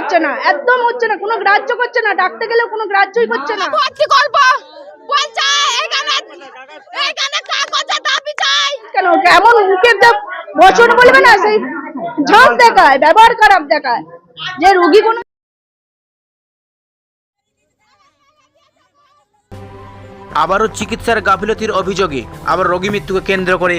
হচ্ছে না, একদম হচ্ছে না, কোনো গ্রাহ্য করছে না, ডাকতে গেলেও কোনো গ্রাহ্যই করছে না। ভর্তি করব বলছে এখানে কাগজে দাবি চাই কেন? এমন মুখের যে বচন বলবে না, সেই ঝাঁজ দেখায়, ব্যবহার খারাপ দেখায়, যে রোগী কোনো আবারও চিকিৎসার গাফিলতির অভিযোগে আবার রোগী মৃত্যুকে কেন্দ্র করে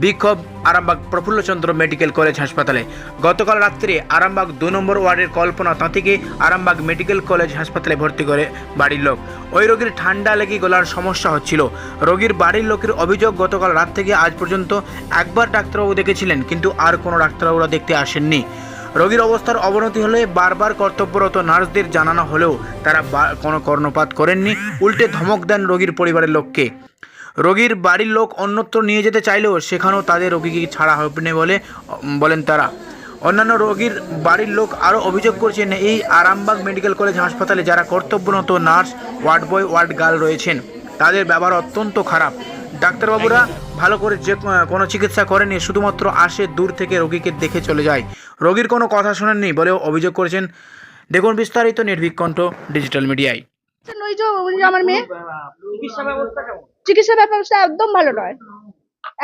বিক্ষোভ আরামবাগ প্রফুল্লচন্দ্র মেডিকেল কলেজ হাসপাতালে। গতকাল রাত্রে আরামবাগ ২ নম্বর ওয়ার্ডের কল্পনা তাঁতিকে আরামবাগ মেডিকেল কলেজ হাসপাতালে ভর্তি করে বাড়ির লোক। ওই রোগীর ঠান্ডা লেগে গলার সমস্যা হচ্ছিল। রোগীর বাড়ির লোকের অভিযোগ, গতকাল রাত থেকে আজ পর্যন্ত একবার ডাক্তারবাবু দেখেছিলেন, কিন্তু আর কোনো ডাক্তারবাবুরা দেখতে আসেননি। রোগীর অবস্থার অবনতি হলে বারবার কর্তব্যরত নার্সদের জানানো হলেও তারা কোনো কর্ণপাত করেননি, উল্টে ধমক দেন রোগীর পরিবারের লোককে। রোগীর বাড়ির লোক অন্যত্র নিয়ে যেতে চাইলেও সেখানেও তাদের রোগীকে ছাড়া হবে না বলেন তারা। অন্যান্য রোগীর বাড়ির লোক আরও অভিযোগ করছেন, এই আরামবাগ মেডিকেল কলেজ হাসপাতালে যারা কর্তব্যরত nurse, ward boy, ward girl রয়েছেন, তাদের ব্যবহার অত্যন্ত খারাপ। ডাক্তারবাবুরা ভালো করে যে কোনো চিকিৎসা করেনি, শুধুমাত্র আসে দূর থেকে রোগীকে দেখে চলে যায়, রোগীর কোনো কথা শোনেননি বলেও অভিযোগ করেছেন। দেখুন বিস্তারিত নির্ভীক কণ্ঠ ডিজিটাল মিডিয়ায়। আমার মেয়ে চিকিৎসা ব্যবস্থা একদম ভালো নয়,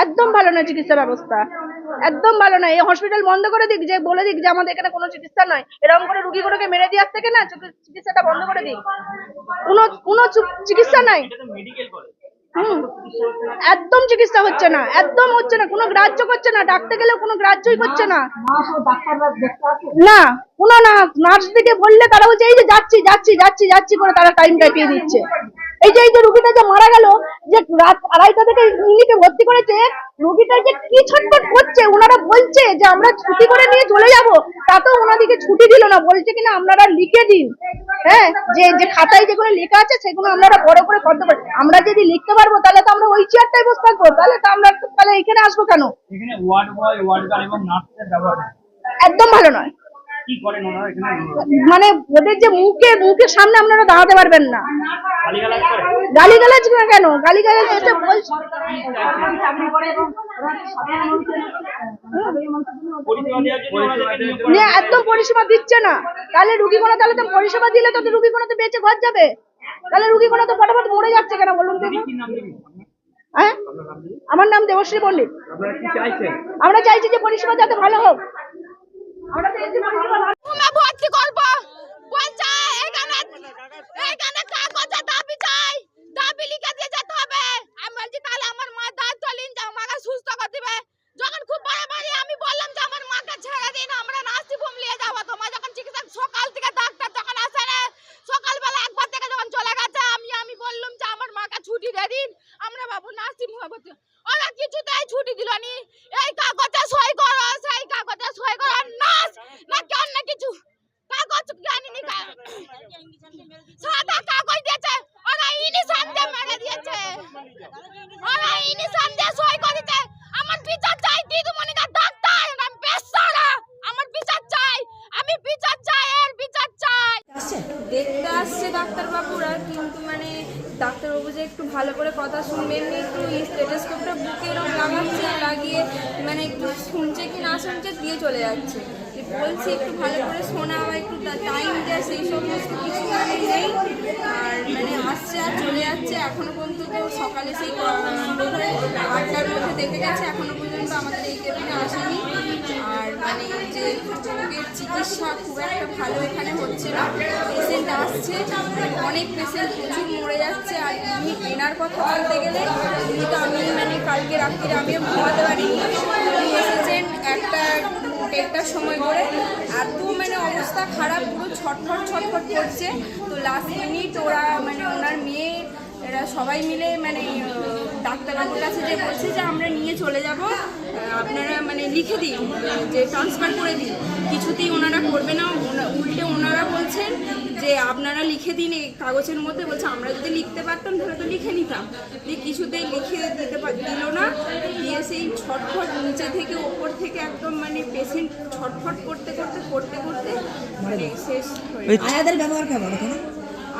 একদম ভালো নয়, চিকিৎসা ব্যবস্থা একদম ভালো নয়। এই হসপিটাল বন্ধ করে দিক, যে বলে দিক যে আমাদের এখানে কোনো চিকিৎসা নয়, এরকম করে রুগীগুলোকে মেরে দেওয়ার থেকে না চিকিৎসাটা বন্ধ করে দিক। কোনো চিকিৎসা নাই, একদম চিকিৎসা হচ্ছে না, একদম হচ্ছে না, কোনো গ্রাহ্য করছে না, ডাকতে গেলেও কোনো গ্রাহ্যই করছে না। না কোনো নার্স দিকে বললে তারা বলছে এই যে যাচ্ছি যাচ্ছি যাচ্ছি যাচ্ছি করে তারা টাইম কাটিয়ে দিচ্ছে। এই যে রুগীটা যে মারা গেল, যে রাত 2:30 থেকে ইউনিটে ভর্তি করেছে, রোগীটা যে কি ছটফট করছে, ওনারা বলছে যে আমরা ছুটি করে নিয়ে চলে যাব, তাতেও ওনাদিকে ছুটি দিল না, বলছে কিনা আপনারা লিখে দিন, হ্যাঁ, যে খাতায় যেগুলো লেখা আছে সেগুলো আপনারা বড় করে করতে পারেন। আমরা যদি লিখতে পারবো তাহলে তো আমরা ওই চেয়ারটাই বসে থাকবো, তাহলে এখানে আসবো কেন? এখানে ওয়ার্ড বয়, ওয়ার্ড গার্ল এবং নার্সের ব্যবহার একদম ভালো নয়। কি করেন ওনারা এখানে? মানে ওদের যে মুখের সামনে আপনারা দাঁড়াতে পারবেন না। গালিগালাজ করে? গালিগালাজ না কেন, গালিগালাজ এসে বলছে একদম পরিষেবা দিচ্ছে না। তাহলে রুগীগুলো তাহলে তো পরিষেবা দিলে তো রুগীগুলো তো বেঁচে ঘর যাবে, তাহলে রুগীগুলো তো ফটাফট মরে যাচ্ছে কেন বলুন তো? হ্যাঁ, আমার নাম দেবশ্রী পণ্ডিত। আমরা চাইছি যে পরিষেবা যাতে ভালো হোক। আমরা ভর্তি করবো বলছে এখানে কাগজে দাবি চাই, দাবি লিখে দিয়ে যেতে হবে। আমি বলছি তাহলে আমার মা দায়িত্ব নিন যে আমাকে সুস্থ করে দিবে। যখন খুব বাড়াবাড়ি আমি বললাম যে আমার মাকে ছেড়ে দিন, আমরা নার্সিং হোম নিয়ে যাবো। তোমার যখন চিকিৎসা সকাল থেকে ডাক্তার যখন আসে না, সকালবেলা একবার থেকে যখন চলে গেছে, আমি বললাম যে আমার মাকে ছুটি দিয়ে দিন, আমরা বাবু নার্সিং হোমে ভর্তি। ওরা কিছুতেই ছুটি দিল নি। এই কাগজে সই করো, সেই কাগজে সই করো, নার্স না কেন না কিছু কাগজ জানিনি, সাদা কাগজ দিয়েছে, ওরা ইনিশান দিয়ে মেরে দিয়েছে, ওরা ইনিশান দিয়ে সই করেছে। আমার বিচার চাই, দিদিমণিকা ডাক্তার, আমি বেসারা, আমার বিচার চাই, আমি বিচার চাই, এর বিচার চাই। দেখতে আসছে ডাক্তারবাবুরা, কিন্তু মানে ডাক্তারবাবু যে একটু ভালো করে কথা শুনবে, এমনি একটু স্টেথোস্কোপটা বুকে এরকম লাগাচ্ছে, লাগিয়ে মানে একটু শুনছে কি না শুনছে দিয়ে চলে যাচ্ছে। বলছি একটু ভালো করে শোনা বা একটু টাইম দেয়, সেই সমস্ত কিছু মানে নেই। আর মানে আসছে আর চলে যাচ্ছে। এখনো পর্যন্ত তো সকালে সেই 8টার মধ্যে দেখে গেছে, এখনো পর্যন্ত আমাদের এই কেবিনে আসেনি। আর মানে যে রোগের চিকিৎসা খুব একটা ভালো এখানে হচ্ছে না। পেশেন্ট আসছে, অনেক পেশেন্ট প্রচুর মরে যাচ্ছে। আর উনি এনার কথা বলতে গেলে উনি তো আমি মানে কালকে রাত্রিরে আমিও ঘুমাতে পারিনি। উনি এসেছেন 1টার সময় করে, এত মানে অবস্থা খারাপ, পুরো ছটফট করছে। তো লাস্ট মিনিট ওরা মানে ওনার মেয়ে এরা সবাই মিলে মানে ডাক্তারবাবুর কাছে যে বলছে যে আমরা নিয়ে চলে যাব, আপনারা মানে লিখে দিন, যে ট্রান্সফার করে দিন। কিছুতেই ওনারা করবে না, উল্টে ওনারা বলছেন যে আপনারা লিখে দিন এই কাগজের মধ্যে। বলছে আমরা যদি লিখতে পারতাম তাহলে তো লিখে নিতাম, যে কিছুতেই লিখে দিতে দিল না। দিয়ে সেই ছটফট নিচে থেকে ওপর থেকে একদম মানে পেশেন্ট ছটফট করতে মানে শেষ হয়ে। আয়াদের ব্যবহার কেমন?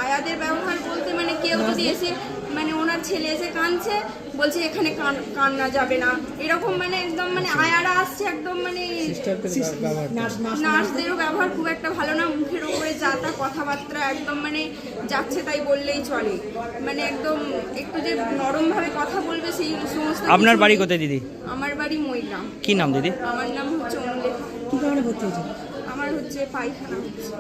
আয়াদের ব্যবহার বলতে মানে কেউ যদি এসে মানে ওনার ছেলে এসে কাঁদছে, বলছে এখানে কান্না যাবে না, এরকম মানে একদম মানে আয়ারা আসছে একদম মানে নার্সদেরও ব্যবহার খুব একটা ভালো না, মুখের ওপর কথাবার্তা একদম মানে যাচ্ছে তাই বললেই চলে, মানে একদম একটু যে নরমভাবে কথা বলবে সেই সমস্ত আপনার কিছু বাড়ি নেই। কোথায় দিদি? আমার বাড়ি মইগ্রাম। কি নাম দিদি? আমার নাম হচ্ছে অনুলেখা। কি কারণে ভর্তি হয়েছে? আমার হচ্ছে পায়খানা হচ্ছে।